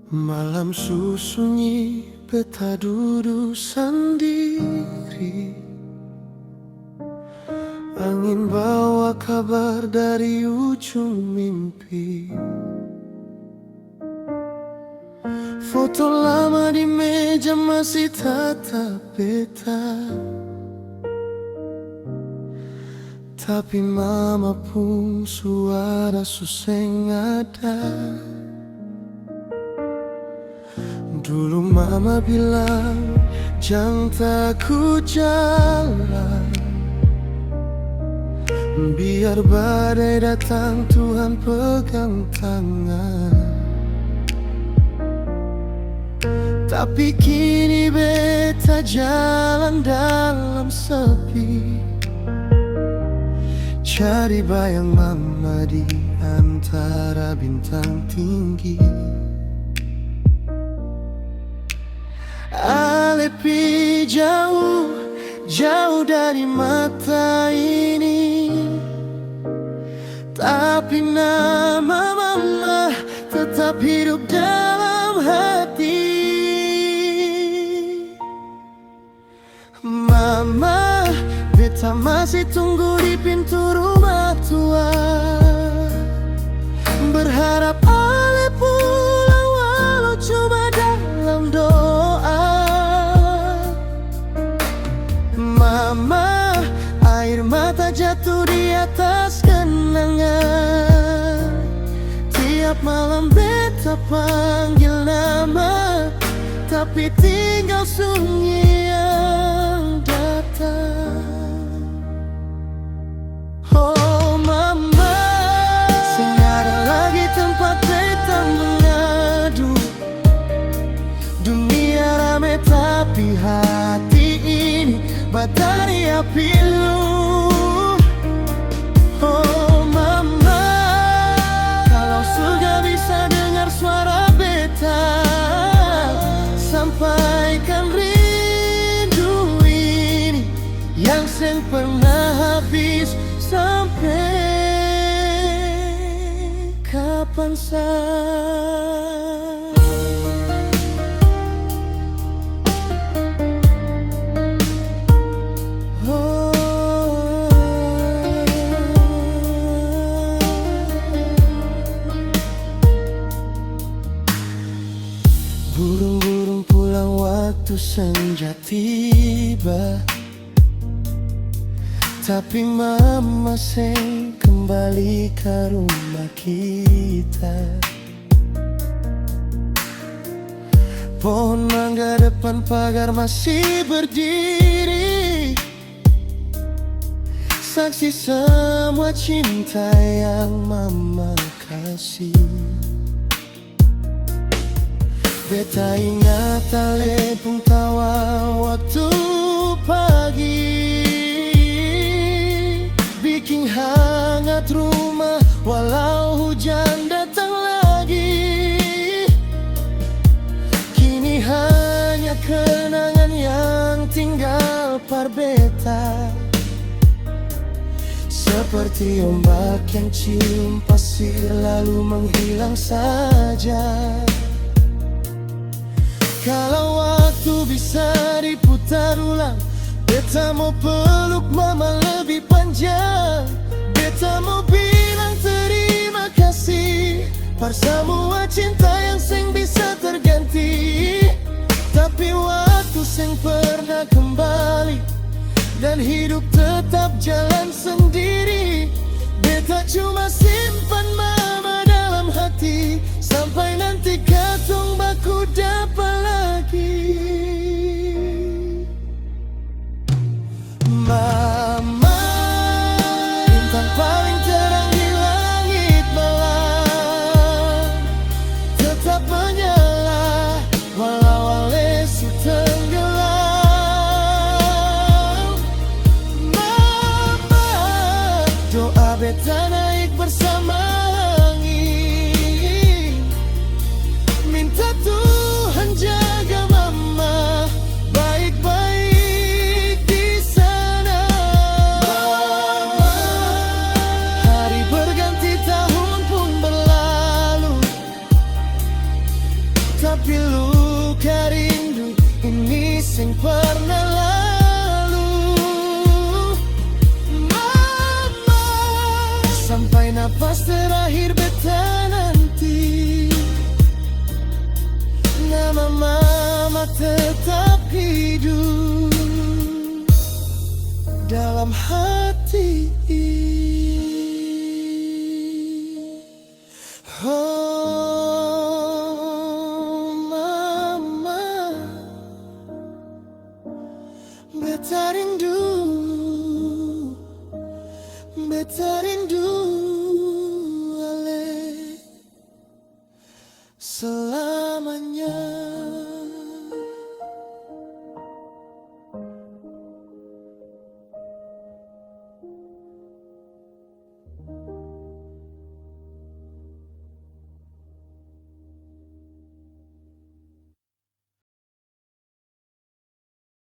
Malam sunyi, beta duduk sendiri. Angin bawa kabar dari ujung mimpi. Foto lama di meja masih tatap beta, tapi mama pun suara suseng ada. Dulu mama bilang, jangan takut jalan, biar badai datang Tuhan pegang tangan. Tapi kini beta jalan dalam sepi, cari bayang mama di antara bintang tinggi. Alepi jauh, jauh dari mata ini, tapi nama mama tetap hidup dalam hati. Mama, beta masih tunggu di pintu rumah tua, berharap Ale pulang walau cuma dalam doa. Mama, air mata jatuh di atas kenangan. Tiap malam beta panggil nama, tapi tinggal sunyi yang datang. Oh mama, senada lagi tempat beta mengadu. Dunia rame tapi hati ini batari api lu. Oh mama, kalau surga bisa dengar suara beta, sampaikan rindu ini yang seng pernah habis. Sampai kapan burung-burung pulang waktu senja tiba, tapi mama seng kembali ke rumah kita. Pohon mangga depan pagar masih berdiri, saksi semua cinta yang mama kasih. Beta ingat Ale pun tawa waktu pagi, bikin hangat rumah walau hujan datang lagi. Kini hanya kenangan yang tinggal par beta, seperti ombak yang cium pasir lalu menghilang saja. Kalau waktu bisa diputar ulang, beta mau peluk mama lebih panjang. Beta mau bilang terima kasih par semua cinta yang seng bisa terganti. Tapi waktu seng pernah kembali dan hidup tetap jalan sendiri. Beta cuma simpan mama dalam hati, sampai nanti katong baku dapa lagi. Mama, bintang paling terang di langit malam tetap menyala walau lesu tenggelam. Mama, doa beta naik bersama angin, sing pernah lalu. Mama, sampai napas terakhir beta nanti, nama mama tetap hidup dalam hati. Oh mama, beta rindu, beta rindu ale selamanya.